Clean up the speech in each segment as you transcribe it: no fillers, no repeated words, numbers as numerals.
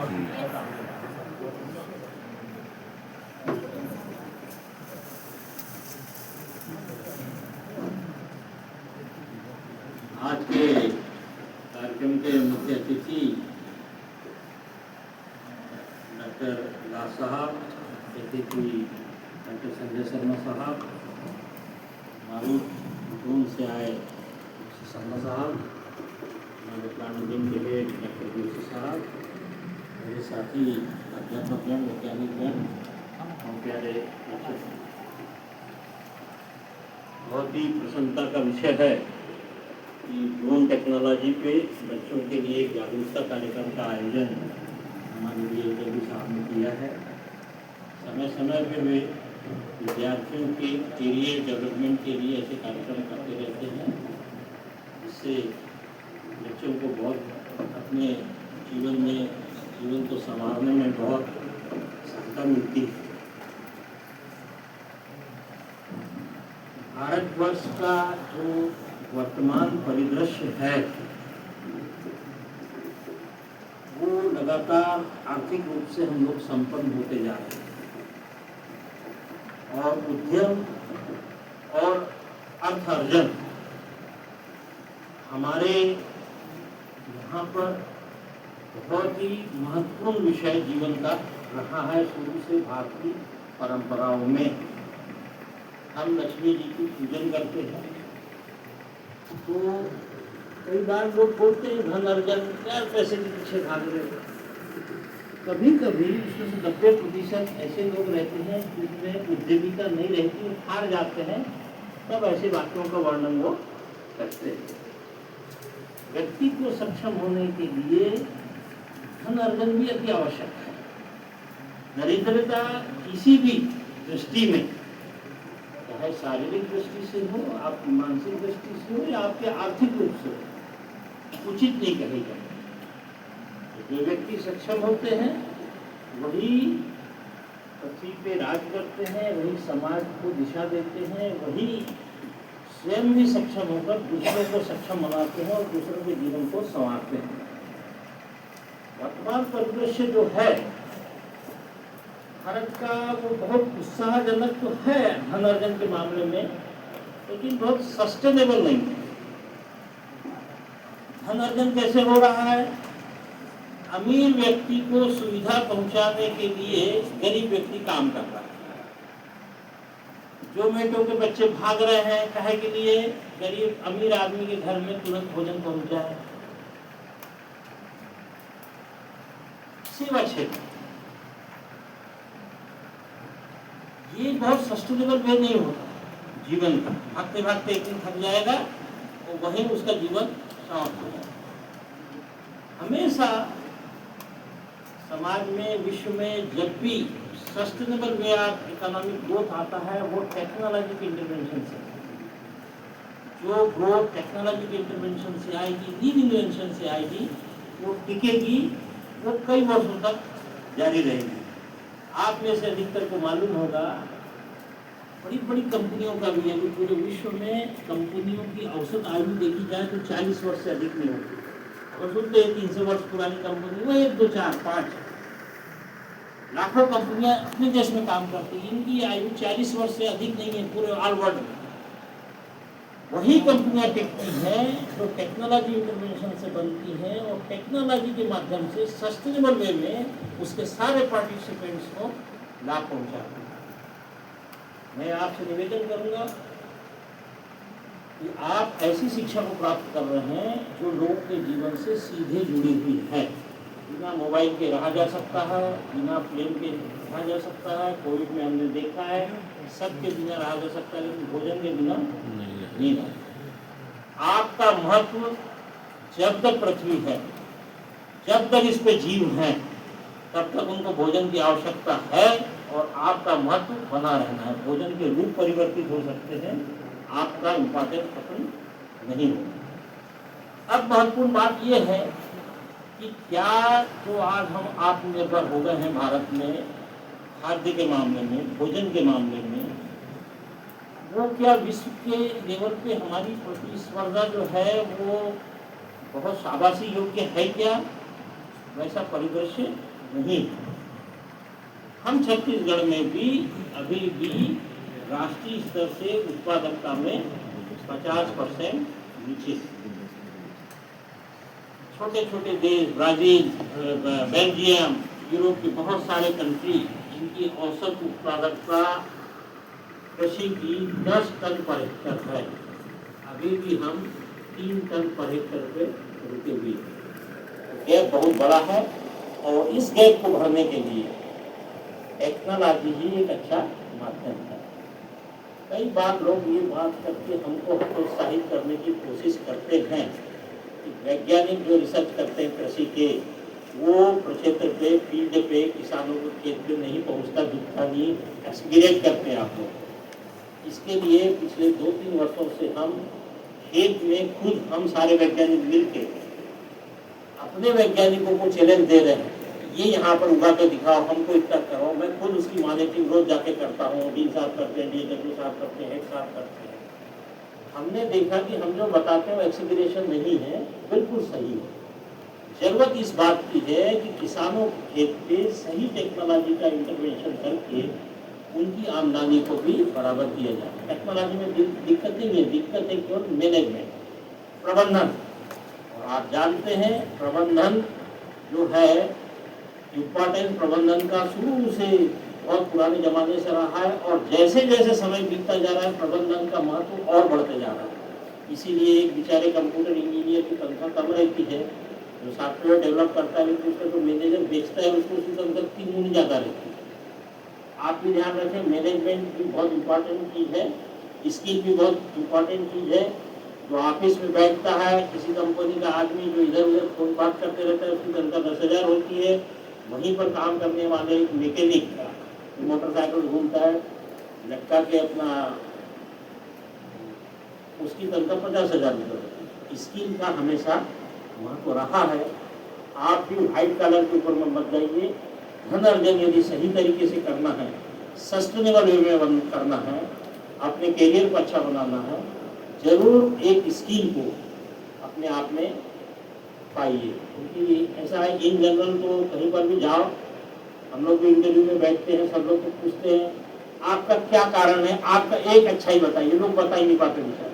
आज के कार्यक्रम के मुख्य अतिथि डॉक्टर दास साहब, अतिथि डॉक्टर संजय शर्मा साहब, मारूफ से आए शर्मा साहब, हमारे प्लानिंग के हेड डॉक्टर जोशी साहब, मेरे साथी अध्यापकगण, वैज्ञानिकगण और प्यारे बच्चे, बहुत ही प्रसन्नता का विषय है कि ड्रोन टेक्नोलॉजी पे बच्चों के लिए एक जागरूकता कार्यक्रम का आयोजन हमारे लिए जोशी साहब ने किया है। समय समय पर वे विद्यार्थियों के करियर डेवलपमेंट के लिए ऐसे कार्यक्रम करते रहते हैं, जिससे बच्चों को बहुत अपने जीवन को संवारने में बहुत सहायता मिलती है। भारतवर्ष का जो वर्तमान परिदृश्य है वो लगातार आर्थिक रूप से हम लोग संपन्न होते जा रहे हैं और उद्यम और अर्थार्जन हमारे यहाँ पर बहुत ही महत्वपूर्ण विषय जीवन का रहा है। शुरू से भारतीय परंपराओं में हम लक्ष्मी जी की पूजन करते हैं, तो कई बार लोग बोलते हैं धन अर्जन, क्या पैसे के पीछे भाग रहे हो। कभी कभी उसमें से 90% ऐसे लोग रहते हैं जिसमें उद्यमिता नहीं रहती, हार जाते हैं, तब ऐसे वाक्यों का वर्णन वो करते हैं। व्यक्ति को सक्षम होने के लिए धन अर्जन भी अति आवश्यक है। दरिद्रता किसी भी दृष्टि में, चाहे शारीरिक दृष्टि से हो, आप मानसिक दृष्टि से हो या आपके आर्थिक रूप से हो, उचित नहीं कही जाती। जो व्यक्ति सक्षम होते हैं वही पृथ्वी पे राज करते हैं, वही समाज को दिशा देते हैं, वही स्वयं भी सक्षम होकर दूसरों को सक्षम बनाते हैं और दूसरों के जीवन को संवारते हैं। वर्तमान परिदृश्य जो है भारत का, वो बहुत उत्साहजनक तो है धन अर्जन के मामले में, लेकिन बहुत सस्टेनेबल नहीं है। धन अर्जन कैसे हो रहा है? अमीर व्यक्ति को सुविधा पहुंचाने के लिए गरीब व्यक्ति काम कर रहा है। जोमेटो के बच्चे भाग रहे हैं, काहे के लिए? गरीब अमीर आदमी के घर में तुरंत भोजन पहुंच जाए। सेवा क्षेत्र ये बहुत सस्टेनेबल वे नहीं होता जीवन का। भागते भागते एक दिन थक जाएगा और वहीं उसका जीवन समाप्त हो जाएगा। हमेशा समाज में, विश्व में जब भी sustainable way of economic growth आता है वो टेक्नोलॉजी के इंटरवेंशन से। जो ग्रोथ टेक्नोलॉजी के इंटरवेंशन से आएगी, रीइन्वेंशन से आएगी, वो टिकेगी, वो कई वर्षों तक जारी रहेगी। आप में से अधिकतर को मालूम होगा, बड़ी बड़ी कंपनियों का भी अभी पूरे विश्व में कंपनियों की औसत आयु देखी जाए तो 40 वर्ष से अधिक नहीं होती। और सुनते हैं 300 वर्ष पुरानी कंपनी, वो 1, 2, 4, 5 लाखों कंपनियां अपने देश में काम करती हैं, इनकी आयु 40 वर्ष से अधिक नहीं है पूरे ऑल वर्ल्ड में। वही कंपनियां टिकती हैं जो टेक्नोलॉजी इंटरवेंशन से बनती हैं और टेक्नोलॉजी के माध्यम से सस्टेनेबल वे में उसके सारे पार्टिसिपेंट्स को लाभ पहुंचाती हैं। मैं आपसे निवेदन करूंगा कि आप ऐसी शिक्षा को प्राप्त कर रहे हैं जो लोगों के जीवन से सीधे जुड़ी हुई है। बिना मोबाइल के रहा जा सकता है, बिना प्लेन के रहा जा सकता है, कोविड में हमने देखा है सबके बिना रहा जा सकता है, लेकिन भोजन के बिना नहीं रहा। आपका महत्व जब तक पृथ्वी है, जब तक इस पे जीव है, तब तक उनको भोजन की आवश्यकता है और आपका महत्व बना रहना है। भोजन के रूप परिवर्तित हो सकते हैं, आपका उपादेय खत्म नहीं होगा। अब महत्वपूर्ण बात यह है कि क्या जो आज हम आत्मनिर्भर हो गए हैं भारत में खाद्य के मामले में, भोजन के मामले में, वो क्या विश्व के लेवल पे हमारी प्रतिस्पर्धा जो है वो बहुत शाबाशी योग्य है क्या? वैसा परिदृश्य नहीं। हम छत्तीसगढ़ में भी अभी भी राष्ट्रीय स्तर से उत्पादकता में 50% नीचे। छोटे छोटे देश ब्राजील, बेल्जियम, यूरोप के बहुत सारे कंट्री जिनकी औसत उत्पादकता कृषि की 10 टन पर हेक्टर है, अभी भी हम 3 टन पर हेक्टर पे रुके हुए हैं। गैप बहुत बड़ा है और इस गैप को भरने के लिए टेक्नोलॉजी ही एक अच्छा माध्यम है। कई बार लोग ये बात करके हमको प्रोत्साहित करने की कोशिश करते हैं कि वैज्ञानिक जो रिसर्च करते हैं कृषि के, वो प्रक्षेत्र पे, फील्ड पे, किसानों को खेत पे नहीं पहुंचता, दिखता नहीं, एक्सपीरियंस करते हैं आप लोग। इसके लिए पिछले 2-3 वर्षों से हम खेत में खुद हम सारे वैज्ञानिक मिलकर अपने वैज्ञानिकों को चैलेंज दे रहे हैं, ये यहाँ पर उगा के दिखाओ, हमको इतना करो। मैं खुद उसकी मॉनिटरिंग रोज जाके करता हूँ, डीन साफ करते हैं, डीडब्ल्यू साफ करते हैं, हेड साफ करते हैं। हमने देखा कि हम जो बताते हैं वो एक्सीलरेशन नहीं है, बिल्कुल सही है। जरूरत इस बात की है कि किसानों के खेत पे सही टेक्नोलॉजी का इंटरवेंशन करके उनकी आमदनी को भी बराबर किया जाए। टेक्नोलॉजी में दिक्कत नहीं है, दिक्कत है केवल मैनेजमेंट, प्रबंधन। और आप जानते हैं प्रबंधन जो है, इम्पोर्टेंट प्रबंधन का शुरू से बहुत पुराने जमाने से रहा है और जैसे जैसे समय बीतता जा रहा है प्रबंधन का महत्व और बढ़ते जा रहा है। इसीलिए एक बेचारे कंप्यूटर इंजीनियर की तनख्वाह कम रहती है, जो सॉफ्टवेयर डेवलप करता है, लेकिन उसका जो मैनेजर बेचता है उसको उसकी तनख्वाह 3 गुनी ज़्यादा रहती है। आप भी ध्यान रखें, मैनेजमेंट भी बहुत इम्पोर्टेंट चीज़ है, स्किल भी बहुत इम्पोर्टेंट चीज़ है। जो ऑफिस में बैठता है किसी कंपनी का आदमी, जो इधर उधर फोन बात करते रहता है, उसकी तनख्वाह 10,000 होती है। वहीं पर काम करने वाले एक मैकेनिक का मोटरसाइकिल घूमता है लटका के अपना, उसकी तनख्वाह 50,000 रुपये। स्किल का हमेशा महत्व रहा है। आप भी व्हाइट कलर के ऊपर में मत जाइए। धन अर्जन यदि सही तरीके से करना है, सस्टेनेबल वे में करना है, अपने करियर को अच्छा बनाना है, जरूर एक स्किल को अपने आप में पाइए। क्योंकि ऐसा है इन जनरल तो कहीं पर भी जाओ, हम लोग भी इंटरव्यू में बैठते हैं, सब लोग को पूछते हैं आपका क्या कारण है, आपका एक अच्छा ही बताइए, लोग बता ही नहीं पाते बेचारे।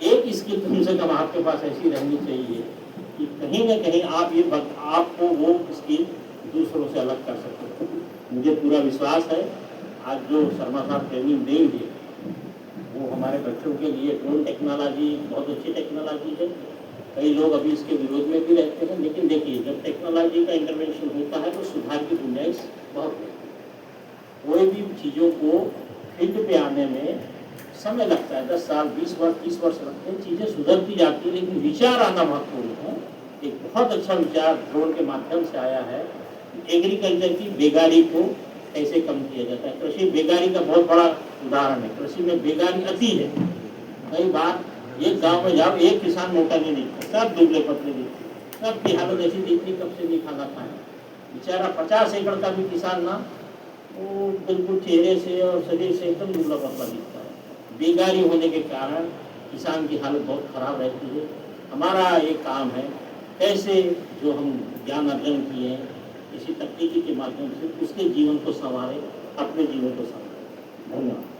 एक स्किल कम से कम आपके पास ऐसी रहनी चाहिए कि कहीं ना कहीं आप ये आपको वो स्किल दूसरों से अलग कर सकते हो। मुझे पूरा विश्वास है आज जो शर्मा साहब ट्रेनिंग देंगे वो हमारे बच्चों के लिए ड्रोन टेक्नोलॉजी बहुत अच्छी टेक्नोलॉजी है। कई लोग अभी इसके विरोध में भी रहते हैं, लेकिन देखिए जब टेक्नोलॉजी का इंटरवेंशन होता है तो सुधार की गुंजाइश बहुत रहती है। कोई भी चीज़ों को फील्ड पे आने में समय लगता है, 10 साल 20 वर्ष 30 वर्ष लगते हैं, चीज़ें सुधरती जाती है, लेकिन विचार आना महत्वपूर्ण है। एक बहुत अच्छा विचार ड्रोन के माध्यम से आया है, एग्रीकल्चर की बेगारी को कैसे कम किया जाता है। कृषि बेगारी का बहुत बड़ा उदाहरण है। कृषि में बेगारी अति है। कई बार एक गांव में जाओ, एक किसान मोटा नहीं दिखता, सब दुबले पतले दिखते, सबकी हालत ऐसी दिखती कब से नहीं खाना खाए। बेचारा 50 एकड़ का भी किसान ना, वो बिल्कुल चेहरे से और शरीर से एकदम दुबला पतला दिखता है। बेगारी होने के कारण किसान की हालत बहुत खराब रहती है। हमारा ये काम है कैसे जो हम ज्ञान अर्जन किए हैं इसी तकनीकी के माध्यम से उसके जीवन को संवारें, अपने जीवन को संवारें। धन्यवाद।